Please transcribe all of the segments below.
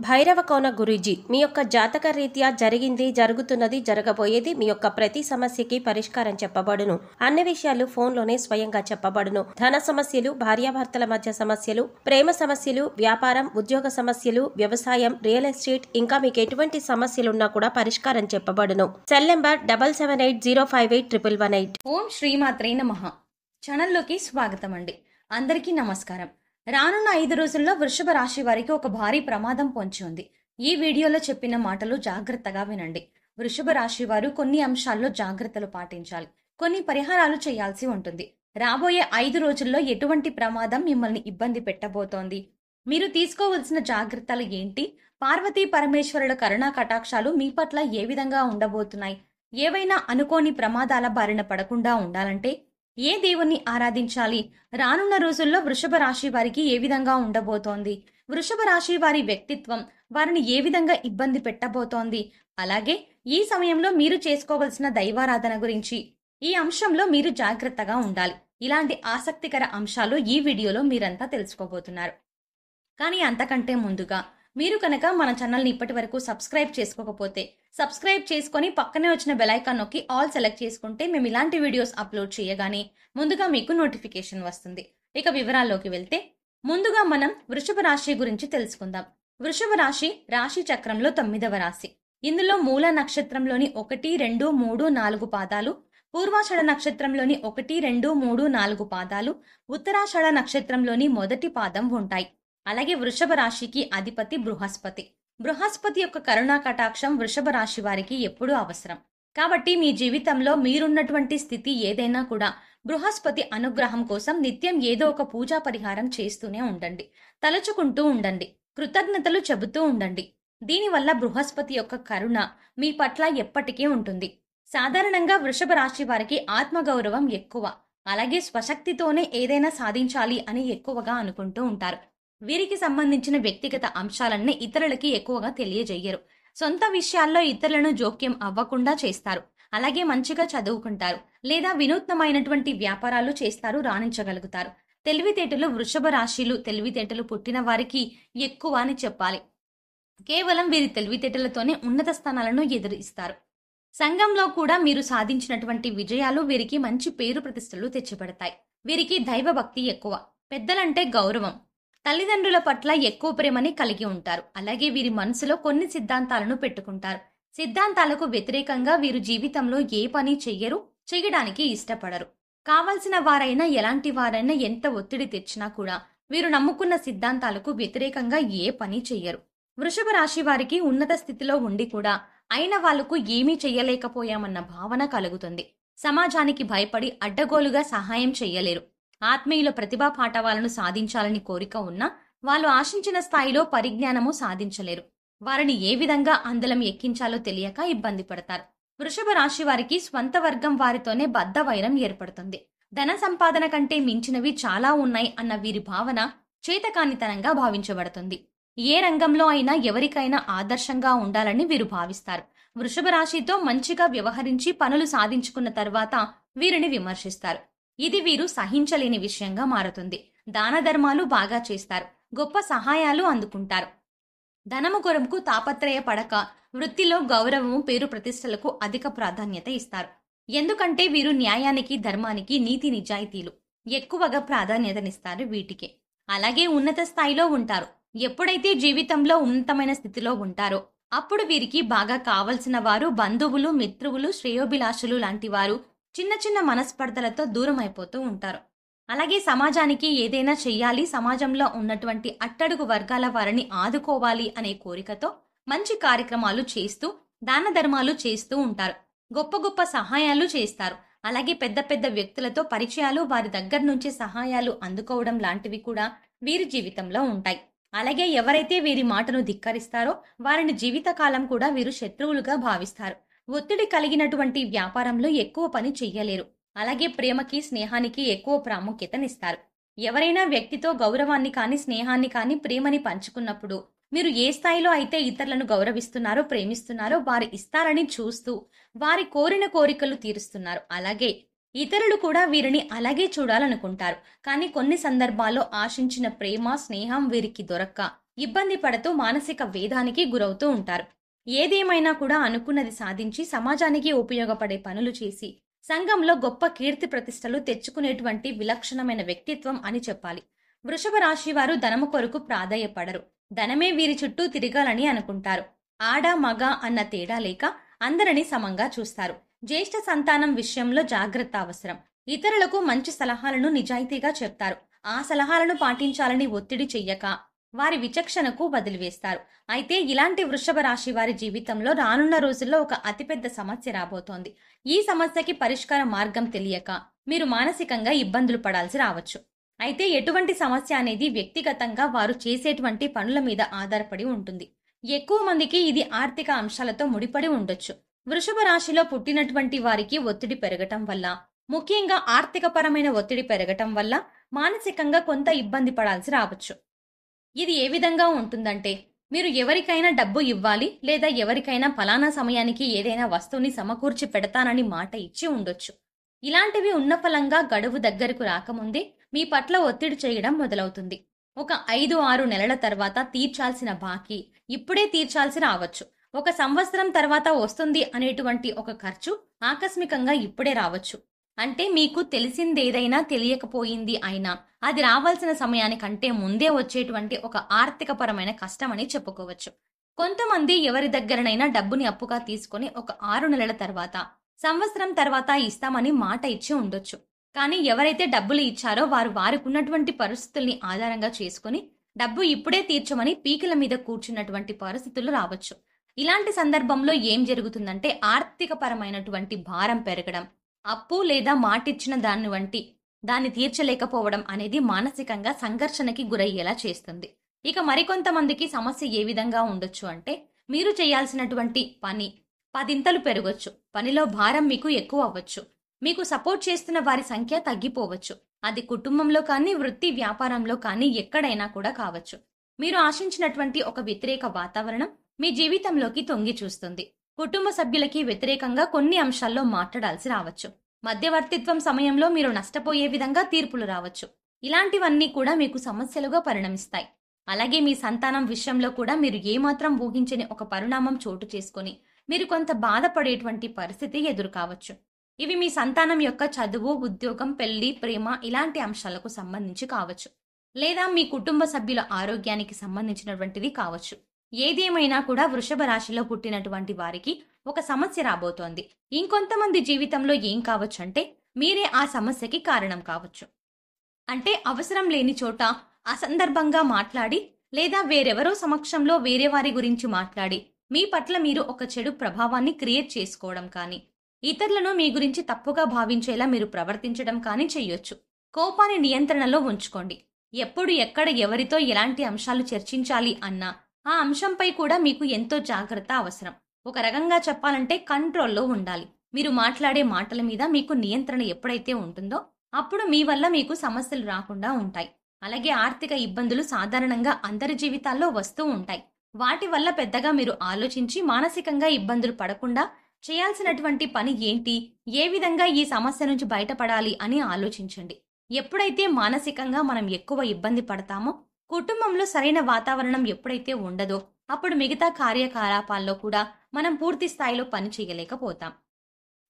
భైరవ కోన గురూజీ, మీ యొక్క జాతక రీత్యా జరిగింది, జరుగుతున్నది, జరగబోయేది, మీ యొక్క ప్రతి సమస్యకి పరిష్కారం చెప్పబడును. అన్ని విషయాలు ఫోన్లోనే స్వయంగా చెప్పబడును. ధన సమస్యలు, భార్యాభర్తల మధ్య సమస్యలు, ప్రేమ సమస్యలు, వ్యాపారం, ఉద్యోగ సమస్యలు, వ్యవసాయం, రియల్ ఎస్టేట్, ఇంకా మీకు ఎటువంటి సమస్యలున్నా కూడా పరిష్కారం చెప్పబడును. Cell number 7780581118. ఓం శ్రీమాత్రే నమః. ఛానల్లోకి స్వాగతం అండి. అందరికీ నమస్కారం. రానున్న 5 రోజుల్లో వృషభ రాశి వారికి ఒక భారీ ప్రమాదం పొంచి ఉంది. ఈ వీడియోలో చెప్పిన మాటలు జాగ్రత్తగా వినండి. వృషభ రాశి వారు కొన్ని అంశాల్లో జాగ్రత్తలు పాటించాలి, కొన్ని పరిహారాలు చేయాల్సి ఉంటుంది. రాబోయే 5 రోజుల్లో ఎటువంటి ప్రమాదం మిమ్మల్ని ఇబ్బంది పెట్టబోతోంది, మీరు తీసుకోవలసిన జాగ్రత్తలు ఏంటి, పార్వతీ పరమేశ్వరుల కరుణా కటాక్షాలు మీ పట్ల ఏ విధంగా ఉండబోతున్నాయి, ఏవైనా అనుకోని ప్రమాదాల బారిన పడకుండా ఉండాలంటే ఏ దేవుణ్ణి ఆరాధించాలి, రానున్న రోజుల్లో వృషభ రాశి వారికి ఏ విధంగా ఉండబోతోంది, వృషభ రాశి వారి వ్యక్తిత్వం వారిని ఏ విధంగా ఇబ్బంది పెట్టబోతోంది, అలాగే ఈ సమయంలో మీరు చేసుకోవలసిన దైవారాధన గురించి, ఈ అంశంలో మీరు జాగ్రత్తగా ఉండాలి. ఇలాంటి ఆసక్తికర అంశాలు ఈ వీడియోలో మీరంతా తెలుసుకోబోతున్నారు. కానీ అంతకంటే ముందుగా మీరు కనుక మన ఛానల్ని ఇప్పటి వరకు సబ్స్క్రైబ్ చేసుకోకపోతే సబ్స్క్రైబ్ చేసుకొని పక్కనే వచ్చిన బెల్ ఐకాన్ నొక్కి ఆల్ సెలెక్ట్ చేసుకుంటే మేము ఇలాంటి వీడియోస్ అప్లోడ్ చేయగానే ముందుగా మీకు నోటిఫికేషన్ వస్తుంది. ఇక వివరాల్లోకి వెళ్తే ముందుగా మనం వృషభ రాశి గురించి తెలుసుకుందాం. వృషభ రాశి రాశి చక్రంలో 9వ రాశి. ఇందులో మూల నక్షత్రంలోని 1, 2, 3, 4 పాదాలు, పూర్వాషాఢ నక్షత్రంలోని 1, 2, 3, 4 పాదాలు, ఉత్తరాషాఢ నక్షత్రంలోని మొదటి పాదం ఉంటాయి. అలాగే వృషభ రాశికి అధిపతి బృహస్పతి. బృహస్పతి యొక్క కరుణా కటాక్షం వృషభ రాశి వారికి ఎప్పుడూ అవసరం. కాబట్టి మీ జీవితంలో మీరున్నటువంటి స్థితి ఏదైనా కూడా బృహస్పతి అనుగ్రహం కోసం నిత్యం ఏదో ఒక పూజా పరిహారం చేస్తూనే ఉండండి, తలుచుకుంటూ ఉండండి, కృతజ్ఞతలు చెబుతూ ఉండండి. దీనివల్ల బృహస్పతి యొక్క కరుణ మీ పట్ల ఎప్పటికీ ఉంటుంది. సాధారణంగా వృషభ రాశి వారికి ఆత్మగౌరవం ఎక్కువ, అలాగే స్వశక్తితోనే ఏదైనా సాధించాలి అని ఎక్కువగా అనుకుంటూ ఉంటారు. వీరికి సంబంధించిన వ్యక్తిగత అంశాలన్నీ ఇతరులకి ఎక్కువగా తెలియజేయరు. సొంత విషయాల్లో ఇతరులను జోక్యం అవ్వకుండా చేస్తారు. అలాగే మంచిగా చదువుకుంటారు, లేదా వినూత్నమైనటువంటి వ్యాపారాలు చేస్తారు, రాణించగలుగుతారు. తెలివితేటలు వృషభ రాశిలు తెలివితేటలు పుట్టిన వారికి ఎక్కువ అని చెప్పాలి. కేవలం వీరి తెలివితేటలతోనే ఉన్నత స్థానాలను ఎదురిస్తారు. సంఘంలో కూడా మీరు సాధించినటువంటి విజయాలు వీరికి మంచి పేరు ప్రతిష్టలు తెచ్చిపెడతాయి. వీరికి దైవభక్తి ఎక్కువ, పెద్దలంటే గౌరవం, తల్లిదండ్రుల పట్ల ఎక్కువ ప్రేమని కలిగి ఉంటారు. అలాగే వీరి మనసులో కొన్ని సిద్ధాంతాలను పెట్టుకుంటారు. సిద్ధాంతాలకు వ్యతిరేకంగా వీరు జీవితంలో ఏ పని చెయ్యరు, చెయ్యడానికి ఇష్టపడరు. కావలసిన వారైనా ఎలాంటి వారైనా ఎంత ఒత్తిడి తెచ్చినా కూడా వీరు నమ్ముకున్న సిద్ధాంతాలకు వ్యతిరేకంగా ఏ పని చెయ్యరు. వృషభ రాశి వారికి ఉన్నత స్థితిలో ఉండి కూడా అయిన వాళ్లకు ఏమీ చెయ్యలేకపోయామన్న భావన కలుగుతుంది. సమాజానికి భయపడి అడ్డగోలుగా సహాయం చెయ్యలేరు. ఆత్మీయుల ప్రతిభా పాఠవాలను సాధించాలని కోరిక ఉన్నా వాళ్ళు ఆశించిన స్థాయిలో పరిజ్ఞానము సాధించలేరు. వారిని ఏ విధంగా అందలం ఎక్కించాలో తెలియక ఇబ్బంది పడతారు. వృషభ రాశి వారికి స్వంత వర్గం వారితోనే బద్ధ వైరం ఏర్పడుతుంది. ధన సంపాదన కంటే మించినవి చాలా ఉన్నాయి అన్న వీరి భావన చేతకానితనంగా భావించబడుతుంది. ఏ రంగంలో అయినా ఎవరికైనా ఆదర్శంగా ఉండాలని వీరు భావిస్తారు. వృషభ రాశితో మంచిగా వ్యవహరించి పనులు సాధించుకున్న తర్వాత వీరిని విమర్శిస్తారు. ఇది వీరు సహించలేని విషయంగా మారుతుంది. దాన ధర్మాలు బాగా చేస్తారు, గొప్ప సహాయాలు అందుకుంటారు. ధనము కొరకు తాపత్రయ పడక వృత్తిలో గౌరవము, పేరు ప్రతిష్టలకు అధిక ప్రాధాన్యత ఇస్తారు. ఎందుకంటే వీరు న్యాయానికి, ధర్మానికి, నీతి నిజాయితీలు ఎక్కువగా ప్రాధాన్యతనిస్తారు వీటికే. అలాగే ఉన్నత స్థాయిలో ఉంటారు. ఎప్పుడైతే జీవితంలో ఉన్నతమైన స్థితిలో ఉంటారో అప్పుడు వీరికి బాగా కావలసిన వారు బంధువులు, మిత్రువులు, శ్రేయోభిలాషులు లాంటి వారు చిన్న చిన్న మనస్పర్ధలతో దూరం అయిపోతూ ఉంటారు. అలాగే సమాజానికి ఏదైనా చెయ్యాలి, సమాజంలో ఉన్నటువంటి అట్టడుగు వర్గాల వారిని ఆదుకోవాలి అనే కోరికతో మంచి కార్యక్రమాలు చేస్తూ దాన ధర్మాలు చేస్తూ ఉంటారు. గొప్ప గొప్ప సహాయాలు చేస్తారు. అలాగే పెద్ద పెద్ద వ్యక్తులతో పరిచయాలు, వారి దగ్గర నుంచి సహాయాలు అందుకోవడం లాంటివి కూడా వీరి జీవితంలో ఉంటాయి. అలాగే ఎవరైతే వీరి మాటను ధిక్కరిస్తారో వారిని జీవితకాలం కూడా వీరు శత్రువులుగా భావిస్తారు. ఒత్తిడి కలిగినటువంటి వ్యాపారంలో ఎక్కువ పని చెయ్యలేరు. అలాగే ప్రేమకి, స్నేహానికి ఎక్కువ ప్రాముఖ్యతనిస్తారు. ఎవరైనా వ్యక్తితో గౌరవాన్ని కానీ, స్నేహాన్ని కానీ, ప్రేమని పంచుకున్నప్పుడు మీరు ఏ స్థాయిలో అయితే ఇతరులను గౌరవిస్తున్నారో, ప్రేమిస్తున్నారో వారు ఇస్తారని చూస్తూ వారి కోరిన కోరికలు తీరుస్తున్నారు. అలాగే ఇతరులు కూడా వీరిని అలాగే చూడాలనుకుంటారు. కానీ కొన్ని సందర్భాల్లో ఆశించిన ప్రేమ, స్నేహం వీరికి దొరక్క ఇబ్బంది పడుతూ మానసిక వేదానికి గురవుతూ ఉంటారు. ఏదేమైనా కూడా అనుకున్నది సాధించి సమాజానికి ఉపయోగపడే పనులు చేసి సంఘంలో గొప్ప కీర్తి ప్రతిష్టలు తెచ్చుకునేటువంటి విలక్షణమైన వ్యక్తిత్వం అని చెప్పాలి. వృషభ రాశి వారు ధనము కొరకు ప్రాధాయపడరు. ధనమే వీరి చుట్టూ తిరగాలని అనుకుంటారు. ఆడ మగ అన్న తేడా లేక అందరినీ సమంగా చూస్తారు. జ్యేష్ఠ సంతానం విషయంలో జాగ్రత్త అవసరం. ఇతరులకు మంచి సలహాలను నిజాయితీగా చెప్తారు. ఆ సలహాలను పాటించాలని ఒత్తిడి చెయ్యక వారి విచక్షణకు వదిలివేస్తారు. అయితే ఇలాంటి వృషభ రాశి వారి జీవితంలో రానున్న రోజుల్లో ఒక అతిపెద్ద సమస్య రాబోతోంది. ఈ సమస్యకి పరిష్కార మార్గం తెలియక మీరు మానసికంగా ఇబ్బందులు పడాల్సి రావచ్చు. అయితే ఎటువంటి సమస్య అనేది వ్యక్తిగతంగా వారు చేసేటువంటి పనుల మీద ఆధారపడి ఉంటుంది. ఎక్కువ మందికి ఇది ఆర్థిక అంశాలతో ముడిపడి ఉండొచ్చు. వృషభ రాశిలో పుట్టినటువంటి వారికి ఒత్తిడి పెరగటం వల్ల, ముఖ్యంగా ఆర్థికపరమైన ఒత్తిడి పెరగటం వల్ల మానసికంగా కొంత ఇబ్బంది పడాల్సి రావచ్చు. ఇది ఏ విధంగా ఉంటుందంటే, మీరు ఎవరికైనా డబ్బు ఇవ్వాలి లేదా ఎవరికైనా ఫలానా సమయానికి ఏదైనా వస్తువుని సమకూర్చి పెడతానని మాట ఇచ్చి ఉండొచ్చు. ఇలాంటివి ఉన్న ఫలంగా గడువు దగ్గరకు రాకముందే మీ పట్ల ఒత్తిడి చేయడం మొదలవుతుంది. ఒక 5-6 నెలల తర్వాత తీర్చాల్సిన బాకీ ఇప్పుడే తీర్చాల్సి రావచ్చు. ఒక సంవత్సరం తర్వాత వస్తుంది అనేటువంటి ఒక ఖర్చు ఆకస్మికంగా ఇప్పుడే రావచ్చు. అంటే మీకు తెలిసిందేదైనా తెలియకపోయింది అయినా అది రావాల్సిన సమయానికంటే ముందే వచ్చేటువంటి ఒక ఆర్థికపరమైన కష్టమని చెప్పుకోవచ్చు. కొంతమంది ఎవరి దగ్గరనైనా డబ్బుని అప్పుగా తీసుకొని ఒక 6 నెలల తర్వాత, సంవత్సరం తర్వాత ఇస్తామని మాట ఇచ్చి ఉండొచ్చు. కానీ ఎవరైతే డబ్బులు ఇచ్చారో వారు వారికున్నటువంటి పరిస్థితుల్ని ఆధారంగా చేసుకుని డబ్బు ఇప్పుడే తీర్చమని పీకల మీద కూర్చున్నటువంటి పరిస్థితులు రావచ్చు. ఇలాంటి సందర్భంలో ఏం జరుగుతుందంటే, ఆర్థికపరమైనటువంటి భారం పెరగడం, అప్పు లేదా మాటిచ్చిన దాన్ని తీర్చలేకపోవడం అనేది మానసికంగా సంఘర్షణకి గురయ్యేలా చేస్తుంది. ఇక మరికొంతమందికి సమస్య ఏ విధంగా ఉండొచ్చు అంటే, మీరు చేయాల్సినటువంటి పని 10 పెరగొచ్చు. పనిలో భారం మీకు ఎక్కువ అవ్వచ్చు. మీకు సపోర్ట్ చేస్తున్న వారి సంఖ్య తగ్గిపోవచ్చు. అది కుటుంబంలో కానీ, వృత్తి వ్యాపారంలో కానీ ఎక్కడైనా కూడా కావచ్చు. మీరు ఆశించినటువంటి ఒక వ్యతిరేక వాతావరణం మీ జీవితంలోకి తొంగి చూస్తుంది. కుటుంబ సభ్యులకి వ్యతిరేకంగా కొన్ని అంశాల్లో మాట్లాడాల్సి రావచ్చు. మధ్యవర్తిత్వం సమయంలో మీరు నష్టపోయే విధంగా తీర్పులు రావచ్చు. ఇలాంటివన్నీ కూడా మీకు సమస్యలుగా పరిణమిస్తాయి. అలాగే మీ సంతానం విషయంలో కూడా మీరు ఏమాత్రం ఊహించని ఒక పరిణామం చోటు చేసుకొని మీరు కొంత బాధపడేటువంటి పరిస్థితి ఎదురు కావచ్చు. ఇవి మీ సంతానం యొక్క చదువు, ఉద్యోగం, పెళ్లి, ప్రేమ ఇలాంటి అంశాలకు సంబంధించి కావచ్చు. లేదా మీ కుటుంబ సభ్యుల ఆరోగ్యానికి సంబంధించినటువంటిది కావచ్చు. ఏదేమైనా కూడా వృషభ రాశిలో పుట్టినటువంటి వారికి ఒక సమస్య రాబోతోంది. ఇంకొంతమంది జీవితంలో ఏం కావచ్చు అంటే, మీరే ఆ సమస్యకి కారణం కావచ్చు. అంటే అవసరం లేని చోట అసందర్భంగా మాట్లాడి లేదా వేరెవరో సమక్షంలో వేరే వారి గురించి మాట్లాడి మీ పట్ల మీరు ఒక చెడు ప్రభావాన్ని క్రియేట్ చేసుకోవడం కానీ, ఇతరులను మీ గురించి తప్పుగా భావించేలా మీరు ప్రవర్తించడం కానీ చెయ్యొచ్చు. కోపాన్ని నియంత్రణలో ఉంచుకోండి. ఎప్పుడు ఎక్కడ ఎవరితో ఎలాంటి అంశాలు చర్చించాలి అన్నా ఆ అంశంపై కూడా మీకు ఎంతో జాగ్రత్త అవసరం. ఒక రకంగా చెప్పాలంటే కంట్రోల్లో ఉండాలి. మీరు మాట్లాడే మాటల మీద మీకు నియంత్రణ ఎప్పుడైతే ఉంటుందో అప్పుడు మీ వల్ల మీకు సమస్యలు రాకుండా ఉంటాయి. అలాగే ఆర్థిక ఇబ్బందులు సాధారణంగా అందరి జీవితాల్లో వస్తూ ఉంటాయి. వాటి వల్ల పెద్దగా మీరు ఆలోచించి మానసికంగా ఇబ్బందులు పడకుండా చేయాల్సినటువంటి పని ఏంటి, ఏ విధంగా ఈ సమస్య నుంచి బయటపడాలి అని ఆలోచించండి. ఎప్పుడైతే మానసికంగా మనం ఎక్కువ ఇబ్బంది పడతామో, కుటుంబంలో సరైన వాతావరణం ఎప్పుడైతే ఉండదో అప్పుడు మిగతా కార్యకలాపాల్లో కూడా మనం పూర్తి స్థాయిలో పని చేయలేకపోతాం.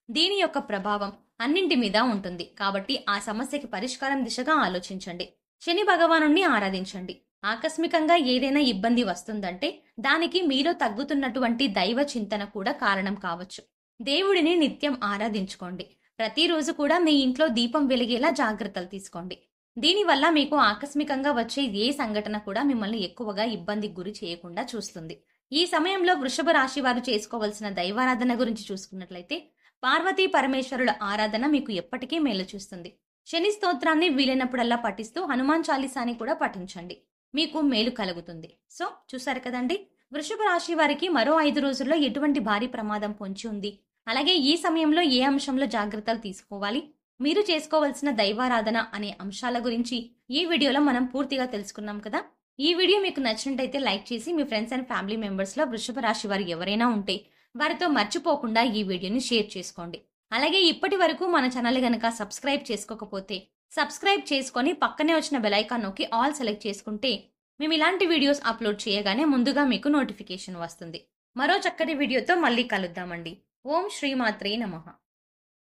దీని యొక్క ప్రభావం అన్నింటి మీద ఉంటుంది. కాబట్టి ఆ సమస్యకి పరిష్కారం దిశగా ఆలోచించండి. శని భగవానుణ్ణి ఆరాధించండి. ఆకస్మికంగా ఏదైనా ఇబ్బంది వస్తుందంటే దానికి మీలో తగ్గుతున్నటువంటి దైవ చింతన కూడా కారణం కావచ్చు. దేవుడిని నిత్యం ఆరాధించుకోండి. ప్రతిరోజు కూడా మీ ఇంట్లో దీపం వెలిగేలా జాగ్రత్తలు తీసుకోండి. దీనివల్ల మీకు ఆకస్మికంగా వచ్చే ఏ సంఘటన కూడా మిమ్మల్ని ఎక్కువగా ఇబ్బందికి గురి చేయకుండా చూస్తుంది. ఈ సమయంలో వృషభ రాశి వారు చేసుకోవాల్సిన దైవారాధన గురించి చూసుకున్నట్లయితే, పార్వతీ పరమేశ్వరుల ఆరాధన మీకు ఎప్పటికీ మేలు చూస్తుంది. శని స్తోత్రాన్ని వీలైనప్పుడల్లా పఠిస్తూ హనుమాన్ చాలీసాని కూడా పఠించండి. మీకు మేలు కలుగుతుంది. సో చూసారు కదండి, వృషభ రాశి వారికి మరో 5 రోజుల్లో ఎటువంటి భారీ ప్రమాదం పొంచి ఉంది, అలాగే ఈ సమయంలో ఏ అంశంలో జాగ్రత్తలు తీసుకోవాలి, మీరు చేసుకోవాల్సిన దైవారాధన అనే అంశాల గురించి ఈ వీడియోలో మనం పూర్తిగా తెలుసుకున్నాం కదా. ఈ వీడియో మీకు నచ్చినట్టయితే లైక్ చేసి మీ ఫ్రెండ్స్ అండ్ ఫ్యామిలీ మెంబర్స్ లో వృషభ రాశి వారు ఎవరైనా ఉంటే వారితో మర్చిపోకుండా ఈ వీడియోని షేర్ చేసుకోండి. అలాగే ఇప్పటి వరకు మన ఛానల్ గనక సబ్స్క్రైబ్ చేసుకోకపోతే సబ్స్క్రైబ్ చేసుకొని పక్కనే వచ్చిన బెల్ ఐకాన్ నొక్కి ఆల్ సెలెక్ట్ చేసుకుంటే మేము ఇలాంటి వీడియోస్ అప్లోడ్ చేయగానే ముందుగా మీకు నోటిఫికేషన్ వస్తుంది. మరో చక్కటి వీడియోతో మళ్ళీ కలుద్దామండి. ఓం శ్రీమాత్రే నమః.